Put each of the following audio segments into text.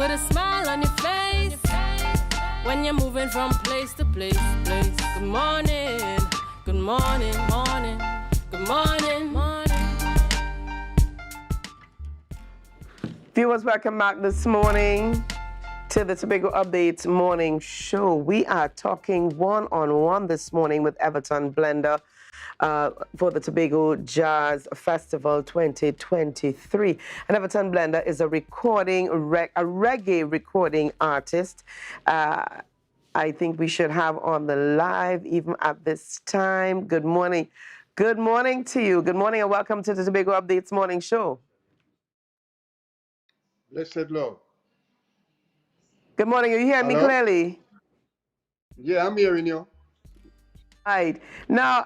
put a smile on your face when you're moving from place to place. Good morning, good morning, morning, good morning, morning. Viewers, welcome back this morning to the Tobago Updates Morning Show. We are talking one-on-one this morning with Everton Blender for the Tobago Jazz Festival 2023. And Everton Blender is a reggae recording artist. I think we should have on the live even at this time. Good morning. Good morning to you. Good morning and welcome to the Tobago Updates Morning Show. Blessed Lord. Good morning. Are you hearing me clearly? Yeah, I'm hearing you. Right. Now,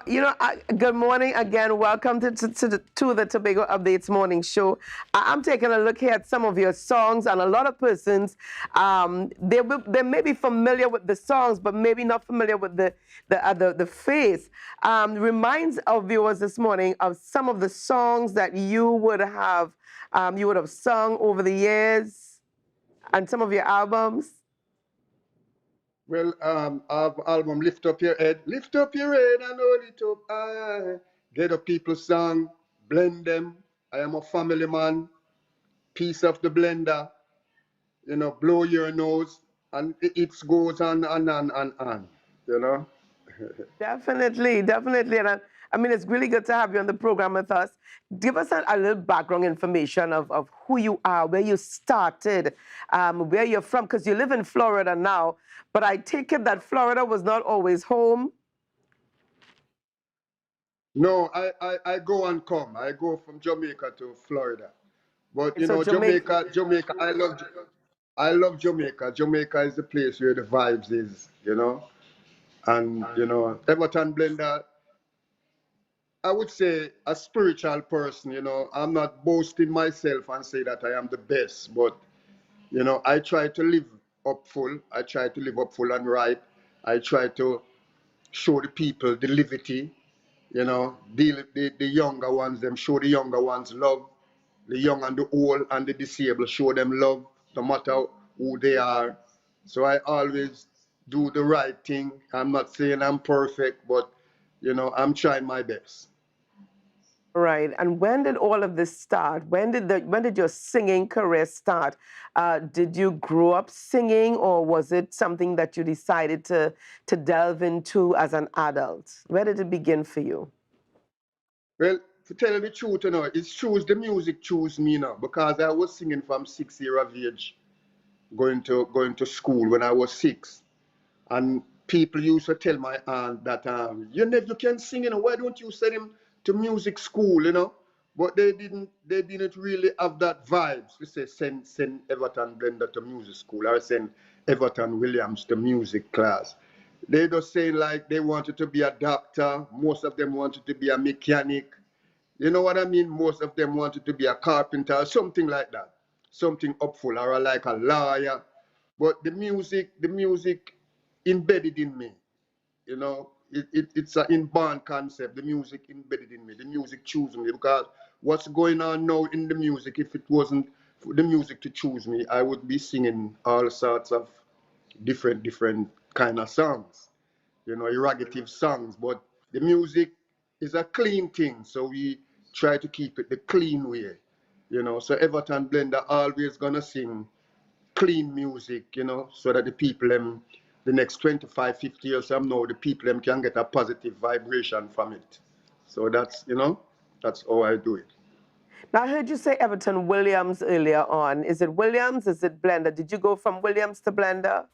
good morning again. Welcome to the Tobago Updates Morning Show. I'm taking a look here at some of your songs, and a lot of persons, they may be familiar with the songs, but maybe not familiar with the face. Reminds our viewers this morning of some of the songs that you would have sung over the years, and some of your albums. Well, our album Lift Up Your Head. Lift up your head and hold it up high. Get a people song, blend them. I am a family man. Piece of the blender. Blow your nose. And it goes on and on, Definitely. And I mean, it's really good to have you on the program with us. Give us a little background information of who you are, where you started, where you're from, because you live in Florida now, but I take it that Florida was not always home. No, I go and come. I go from Jamaica to Florida. But, So Jamaica, I love Jamaica. Jamaica is the place where the vibes is, And, Everton Blender, I would say a spiritual person, I'm not boasting myself and say that I am the best, but, I try to live up full. I try to live up full and right. I try to show the people the liberty, deal the younger ones, show the younger ones love. The young and the old and the disabled, show them love, no matter who they are. So I always do the right thing. I'm not saying I'm perfect, but, I'm trying my best. Right. And when did all of this start? When did your singing career start? Did you grow up singing, or was it something that you decided to delve into as an adult? Where did it begin for you? Well, to tell you the truth, the music chose me now, because I was singing from 6 years of age, going to school when I was 6. And people used to tell my aunt that your nephew can sing, why don't you send him to music school, But they didn't really have that vibes to say send Everton Blender to music school or send Everton Williams to music class. They just saying like they wanted to be a doctor, most of them wanted to be a mechanic. You know what I mean? Most of them wanted to be a carpenter or something like that. Something upful or like a lawyer. But the music embedded in me. It's an inborn concept. The music embedded in me. The music chooses me, because what's going on now in the music, if it wasn't for the music to choose me, I would be singing all sorts of different kind of songs, erogative songs. But the music is a clean thing, so we try to keep it the clean way, So Everton Blender always gonna sing clean music, so that the people the next 25, 50 years from now, the people can get a positive vibration from it. So that's how I do it. Now, I heard you say Everton Williams earlier on. Is it Williams? Is it Blender? Did you go from Williams to Blender?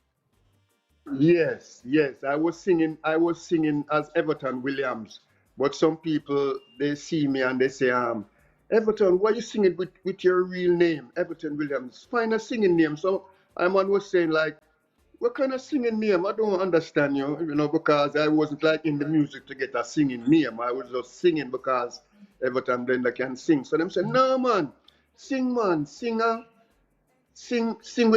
Yes. I was singing as Everton Williams. But some people, they see me and they say, Everton, why you singing with your real name, Everton Williams? Find a singing name. So man was saying like, what kind of singing name? I don't understand you, because I wasn't like in the music to get a singing name. I was just singing because Everton Blender can sing. So them say, no man, sing with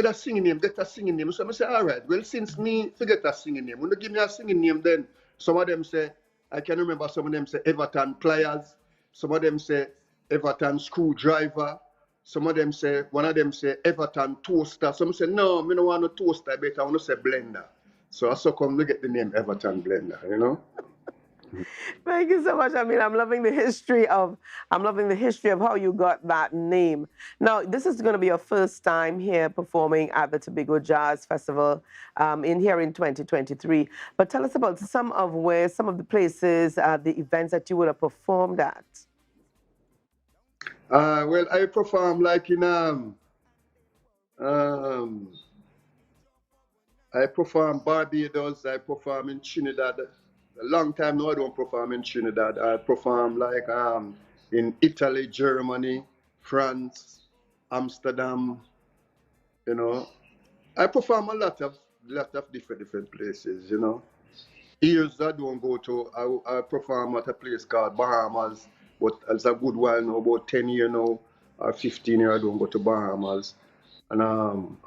a singing name, get a singing name. So I say, all right, well, since me forget a singing name, when you give me a singing name, then some of them say, I can remember some of them say Everton Pliers, some of them say Everton Screwdriver, Some of them say, one of them say Everton toaster. Some say, no, I don't want no toaster, I better want to say blender. So I so come to get the name Everton Blender, you know? Thank you so much. I mean, I'm loving the history of how you got that name. Now, this is going to be your first time here performing at the Tobago Jazz Festival in here in 2023. But tell us about some of the places, the events that you would have performed at. Well, I perform like in um, I perform Barbados, I perform in Trinidad. A long time now I don't perform in Trinidad. I perform like in Italy, Germany, France, Amsterdam, you know. I perform a lot of different places, you know. Years I don't go to, I perform at a place called Bahamas, but it's a good while now, about 10 years now, or 15 years I don't go to Bahamas. And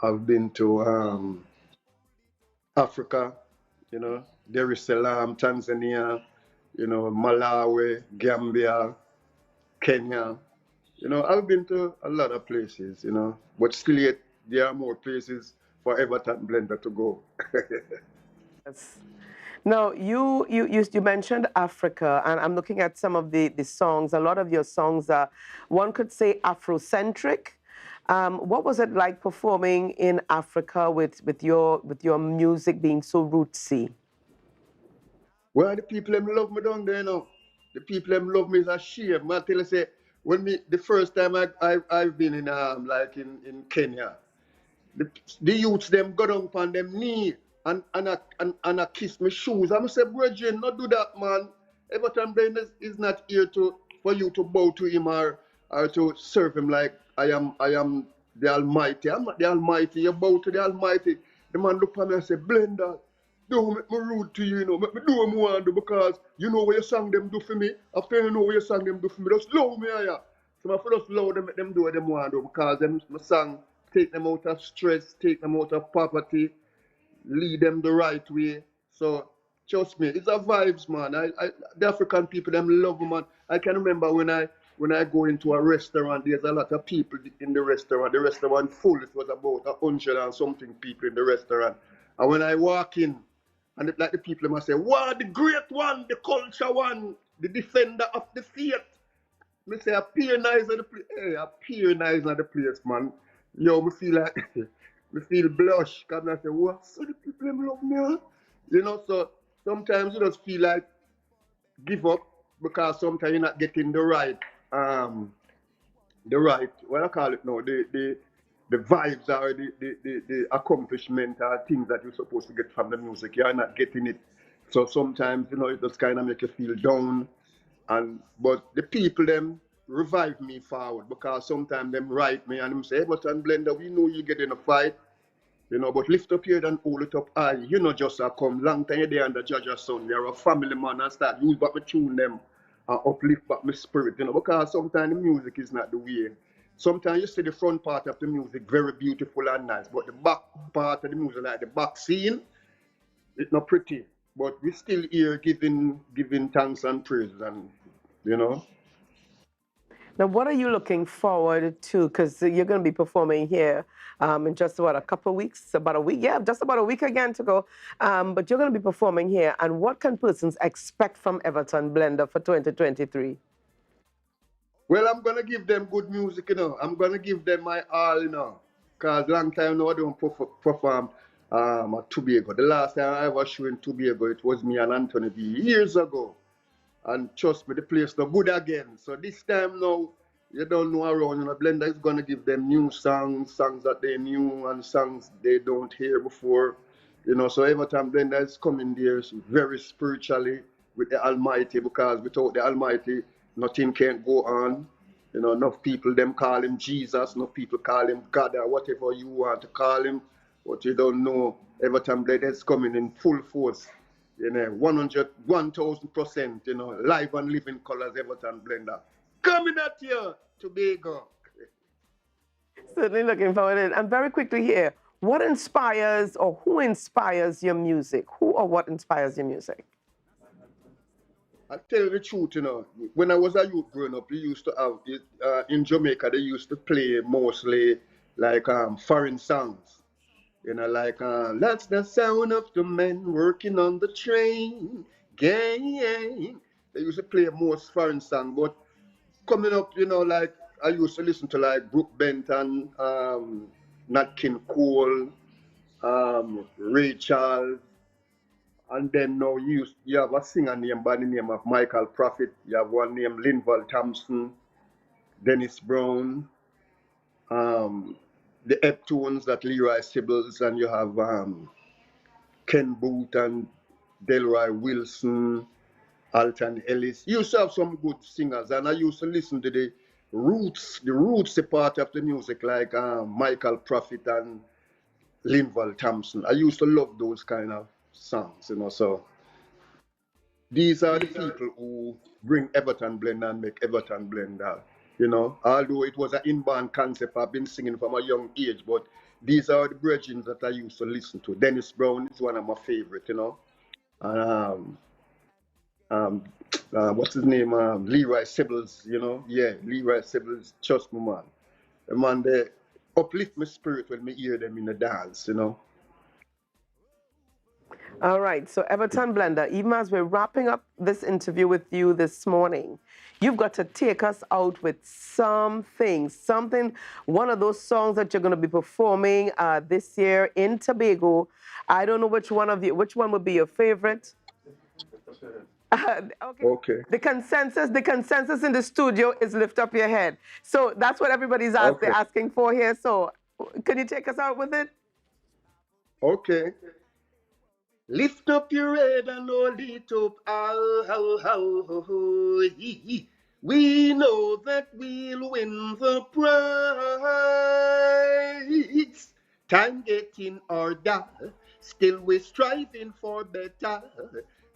I've been to Africa, you know, Dar es Salaam, Tanzania, you know, Malawi, Gambia, Kenya. You know, I've been to a lot of places, you know, but still yet there are more places for Everton Blender to go. Yes. Now, you mentioned Africa, and I'm looking at some of the songs. A lot of your songs are, one could say, Afrocentric. What was it like performing in Africa with your music being so rootsy? Well, the people them love me down there, you know. The people them love me is a shame. I tell you, say, when me the first time I've been in in Kenya, the youths them go down on them knee and I kiss my shoes. I'm say, Bridget, not do that, man. Everton Brain is not here for you to bow to him or to serve him like I am the Almighty. I'm not the Almighty. You bow to the Almighty. The man look at me and say, Blender, don't make me rude to you, you know. Make me do what I want to do because you know what your song them do for me. After you know what your song them do for me, just love me, yeah. So I feel just love them, make them do what they want to do because them my song take them out of stress, take them out of poverty, lead them the right way. So trust me, it's a vibes, man. The African people them love me, man. I can remember when I go into a restaurant, there's a lot of people in the restaurant. The restaurant full. It was about 100 and something people in the restaurant. And when I walk in, and like the people must say, wow, the great one, the culture one, the defender of the faith. Me say, appear nice at the place. Hey, appear nice at the place, man. Yo, me feel like, me feel blush. Because I say, what? So the people them love me, huh? You know, so sometimes you just feel like give up because sometimes you're not getting what I call it now, the vibes or the accomplishment or things that you're supposed to get from the music. You're not getting it. So sometimes, you know, it just kind of make you feel down. But the people them revive me forward because sometimes them write me and them say, hey, but on Blender, we know you get in a fight, you know, but lift up your head and hold it up high. You know, just a come long time you're there and the judge's son. You're a family man and start use back my tune them and uplift back my spirit, you know, because sometimes the music is not the way. Sometimes you see the front part of the music very beautiful and nice, but the back part of the music, like the back scene, it's not pretty. But we still here giving thanks and praise, and you know. Now, what are you looking forward to? Because you're going to be performing here in just about a couple of weeks, about a week. Yeah, just about a week again to go. But you're going to be performing here. And what can persons expect from Everton Blender for 2023? Well, I'm gonna give them good music, you know. I'm gonna give them my all, you know. Cause long time now I don't perform at Tobago. The last time I was showing Tobago, it was me and Anthony B years ago. And trust me, the place no good again. So this time now, you don't know around, you know, Blender is gonna give them new songs, songs that they knew and songs they don't hear before. You know, so every time Blender is coming there very spiritually with the Almighty, because without the Almighty, nothing can go on. You know, enough people them call him Jesus, enough people call him God or whatever you want to call him, but you don't know every time Blender is coming in full force. You know, 1,000%, you know, live and living colors, Everton Blender. Coming at you, Tobago. Certainly looking forward to it. And very quickly here, what inspires or who inspires your music? Who or what inspires your music? I tell you the truth, you know, when I was a youth growing up, they used to have it, in Jamaica. They used to play mostly like foreign songs. You know, like that's the sound of the men working on the train, gang. They used to play most foreign song, but coming up, you know, like I used to listen to like Brooke Benton, Nat King Cole, Ray Charles, and then now you have a singer named by the name of Michael Prophet. You have one named Linval Thompson, Dennis Brown, um, the Eptones, that Leroy Sibbles, and you have Ken Booth and Delroy Wilson, Alton Ellis. You used to have some good singers, and I used to listen to the roots part of the music, like Michael Prophet and Linval Thompson. I used to love those kind of songs, you know. So these are the people who bring Everton Blend and make Everton Blend. You know, although it was an inbound concept, I've been singing from a young age, but these are the brethren that I used to listen to. Dennis Brown is one of my favorite, you know. Um, um, what's his name? Leroy Sibbles, you know. Yeah, Leroy Sibbles, trust me, man. The man, they uplift my spirit when me hear them in the dance, you know. All right, so Everton Blender, even as we're wrapping up this interview with you this morning, you've got to take us out with something, one of those songs that you're going to be performing this year in Tobago. I don't know which one would be your favorite? Okay. Okay. The consensus in the studio is lift up your head. So that's what everybody's Okay. asking for here. So can you take us out with it? Okay. Lift up your head and hold it up. We know that we'll win the prize. Time getting harder, still we're striving for better.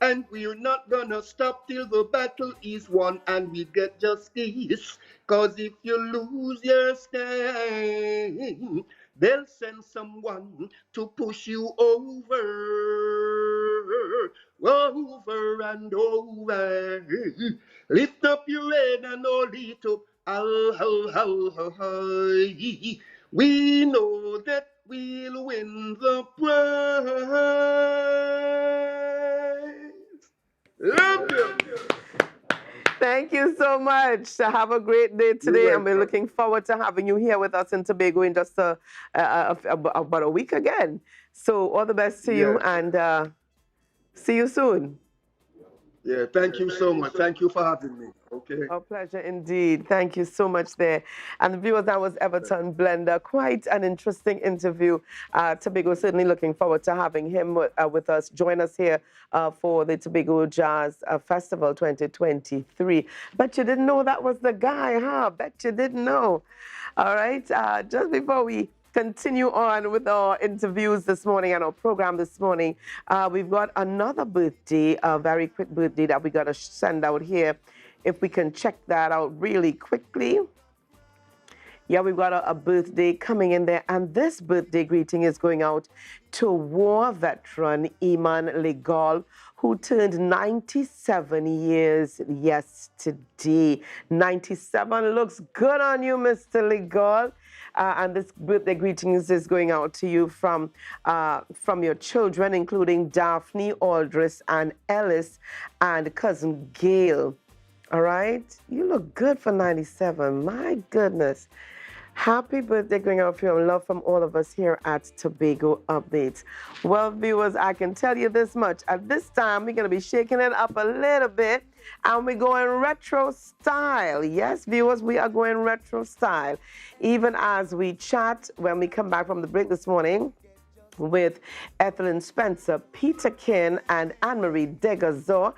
And we're not gonna stop till the battle is won and we get justice. Cause if you lose your stand, they'll send someone to push you over and over. Lift up your head and hold it up. We know that we'll win the prize. Love you. Thank you so much. Have a great day today, and we're looking forward to having you here with us in Tobago in just about a week again. So all the best to you, and see you soon. Yeah, thank you so much. Thank you for having me. Okay. Our pleasure indeed. Thank you so much there. And the viewers, that was Everton Blender. Quite an interesting interview. Tobago, certainly looking forward to having him with us. Join us here for the Tobago Jazz Festival 2023. Bet you didn't know that was the guy, huh? Bet you didn't know. All right. Just before we continue on with our interviews this morning and our program this morning, we've got another birthday, a very quick birthday that we got to send out here. If we can check that out really quickly. Yeah, we've got a birthday coming in there, and this birthday greeting is going out to war veteran Iman Legal, who turned 97 years yesterday. 97 looks good on you, Mr. Legal. And this birthday greetings is going out to you from your children, including Daphne, Aldris, and Ellis, and cousin Gail. All right? You look good for 97. My goodness. Happy birthday going out for you, and love from all of us here at Tobago Updates. Well, viewers, I can tell you this much. At this time, we're going to be shaking it up a little bit, and we're going retro style. Yes, viewers, we are going retro style. Even as we chat when we come back from the break this morning with Ethelyn Spencer, Peter Kin, and Anne-Marie Degazor.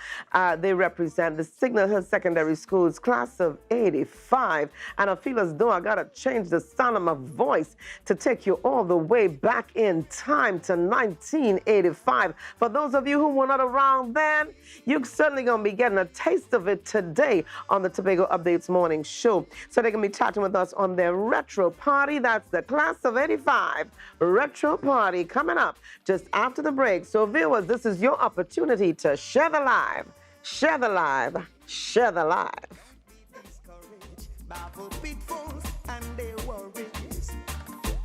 They represent the Signal Hill Secondary School's class of 85. And I feel as though I got to change the sound of my voice to take you all the way back in time to 1985. For those of you who were not around then, you're certainly going to be getting a taste of it today on the Tobago Updates Morning Show. So they're going to be chatting with us on their retro party. That's the class of 85 retro party coming up just after the break. So viewers, this is your opportunity to share the live. Share the live. Share the live. Pitfalls and their worries.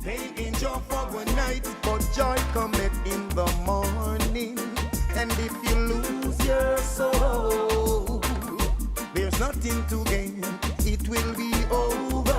Pain in joy for one night, but joy cometh in the morning. And if you lose your soul, there's nothing to gain. It will be over.